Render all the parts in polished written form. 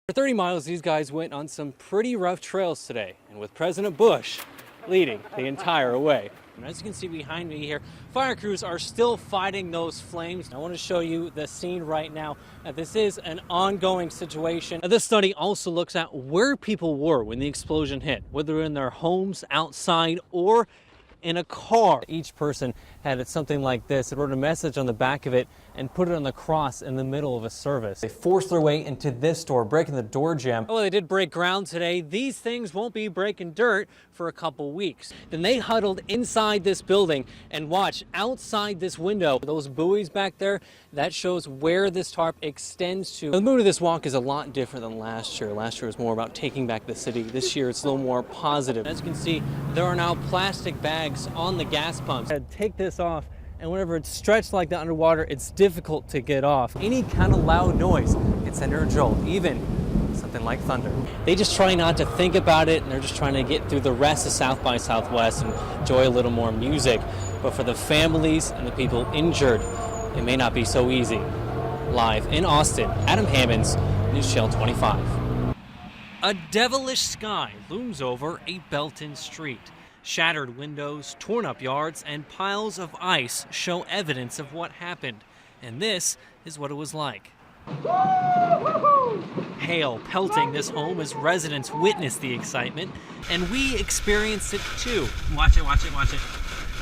For 30 miles, these guys went on some pretty rough trails today, and with President Bush leading the entire way. And as you can see behind me here, fire crews are still fighting those flames. I want to show you the scene right now. This is an ongoing situation. This study also looks at where people were when the explosion hit, whether in their homes, outside, or in a car. Each person had something like this. It wrote a message on the back of it and put it on the cross in the middle of a service. They forced their way into this door, breaking the door jamb. Oh, they did break ground today. These things won't be breaking dirt for a couple weeks. Then they huddled inside this building and watched outside this window. Those buoys back there, that shows where this tarp extends to. The mood of this walk is a lot different than last year. Last year was more about taking back the city. This year it's a little more positive. As you can see, there are now plastic bags on the gas pumps. I'd take this off, and whenever it's stretched like that underwater, it's difficult to get off. Any kind of loud noise, it's under a jolt, even something like thunder. They just try not to think about it, and they're just trying to get through the rest of South by Southwest and enjoy a little more music. But for the families and the people injured, it may not be so easy. Live in Austin, Adam Hammons, News Channel 25. A devilish sky looms over a Belton street. Shattered windows, torn up yards, and piles of ice show evidence of what happened. And this is what it was like. Hail pelting this home as residents witnessed the excitement, and we experienced it too. Watch it, watch it, watch it.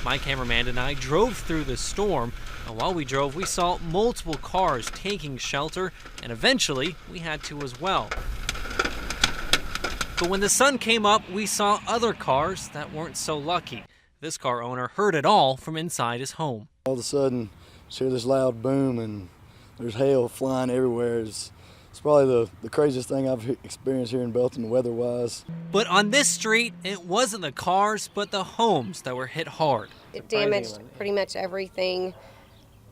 My cameraman and I drove through the storm, and while we drove, we saw multiple cars taking shelter, and eventually we had to as well. But when the sun came up, we saw other cars that weren't so lucky. This car owner heard it all from inside his home. All of a sudden, you hear this loud boom and there's hail flying everywhere. It's probably the craziest thing I've experienced here in Belton weather-wise. But on this street, it wasn't the cars, but the homes that were hit hard. It damaged pretty much everything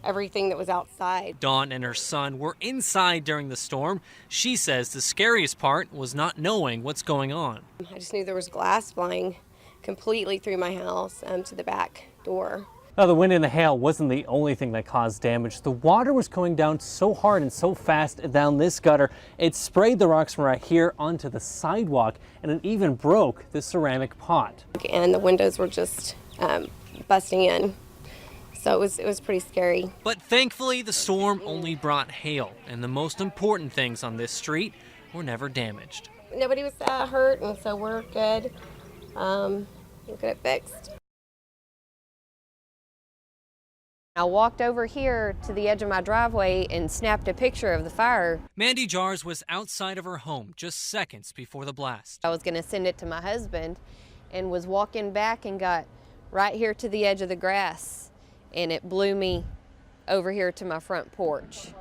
that was outside. Dawn and her son were inside during the storm. She says the scariest part was not knowing what's going on. I just knew there was glass flying completely through my house to the back door. Now, the wind and the hail wasn't the only thing that caused damage. The water was coming down so hard and so fast down this gutter, it sprayed the rocks from right here onto the sidewalk, and it even broke the ceramic pot. And the windows were just busting in. So it was pretty scary. But thankfully, the storm only brought hail, and the most important things on this street were never damaged. Nobody was hurt, and so we're good. We'll get it fixed. I walked over here to the edge of my driveway and snapped a picture of the fire. Mandy Jars was outside of her home just seconds before the blast. I was going to send it to my husband and was walking back and got right here to the edge of the grass. And it blew me over here to my front porch.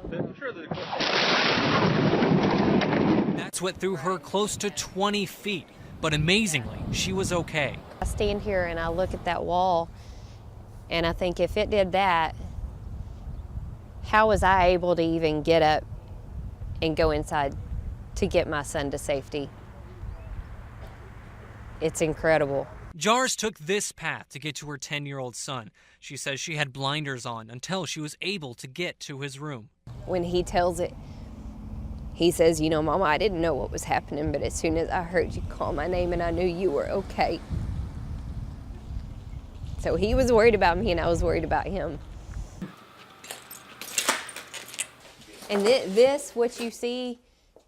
That's what threw her close to 20 feet, but amazingly, she was okay. I stand here and I look at that wall, and I think if it did that, how was I able to even get up and go inside to get my son to safety? It's incredible. Jars took this path to get to her 10-year-old son. She says she had blinders on until she was able to get to his room. When he tells it, he says, you know, Mama, I didn't know what was happening, but as soon as I heard you call my name and I knew you were okay. So he was worried about me and I was worried about him. And this, what you see,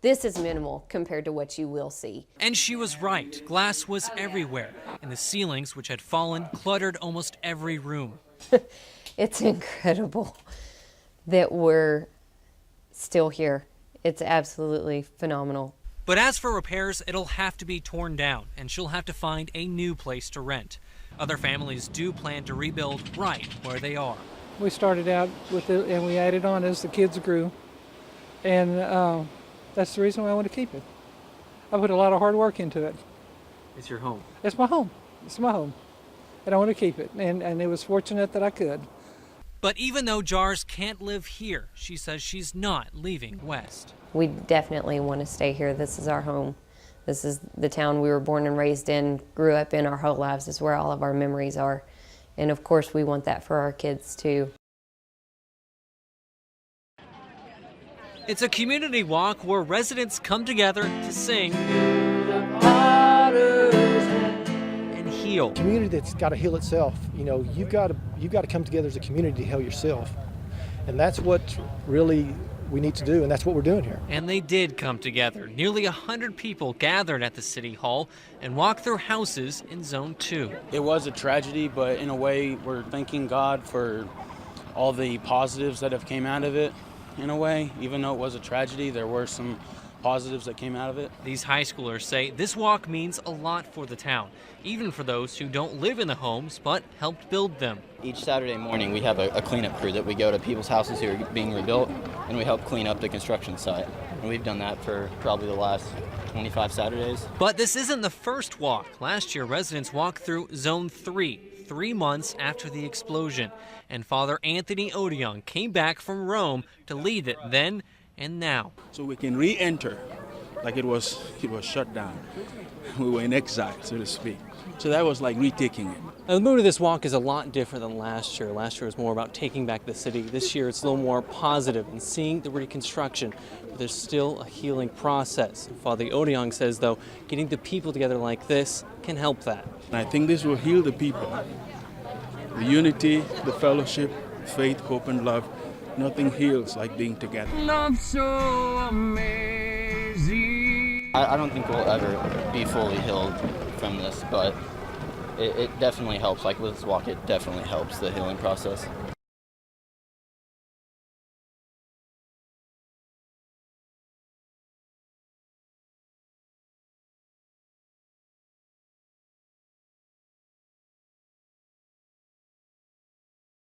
this is minimal compared to what you will see. And she was right. Glass was everywhere, and the ceilings, which had fallen, cluttered almost every room. It's incredible that we're still here. It's absolutely phenomenal. But as for repairs, it'll have to be torn down, and she'll have to find a new place to rent. Other families do plan to rebuild right where they are. We started out with it, and we added on as the kids grew. And that's the reason why I want to keep it. I put a lot of hard work into it. It's your home. It's my home. It's my home. And I want to keep it. And it was fortunate that I could. But even though Jars can't live here, she says she's not leaving West. We definitely want to stay here. This is our home. This is the town we were born and raised in, grew up in our whole lives. It's where all of our memories are. And of course, we want that for our kids too. It's a community walk where residents come together to sing and heal. Community that's got to heal itself. You know, you've got to come together as a community to heal yourself, and that's what really we need to do, and that's what we're doing here. And they did come together. Nearly 100 people gathered at the City Hall and walked through houses in Zone 2. It was a tragedy, but in a way, we're thanking God for all the positives that have came out of it. In a way, even though it was a tragedy, there were some positives that came out of it. These high schoolers say this walk means a lot for the town, even for those who don't live in the homes but helped build them. Each Saturday morning we have a cleanup crew that we go to people's houses who are being rebuilt, and we help clean up the construction site. And we've done that for probably the last 25 Saturdays. But this isn't the first walk. Last year, residents walked through Zone 3, 3 months after the explosion. And Father Anthony Odion came back from Rome to lead it then and now. So we can re-enter like it was shut down. We were in exile, so to speak. So that was like retaking it. Now, the mood of this walk is a lot different than last year. Last year was more about taking back the city. This year it's a little more positive and seeing the reconstruction. But there's still a healing process. Father Odion says, though, getting the people together like this can help that. And I think this will heal the people. The unity, the fellowship, faith, hope, and love. Nothing heals like being together. Love so amazing. I don't think we'll ever be fully healed from this, but it definitely helps. Like with this walk, it definitely helps the healing process.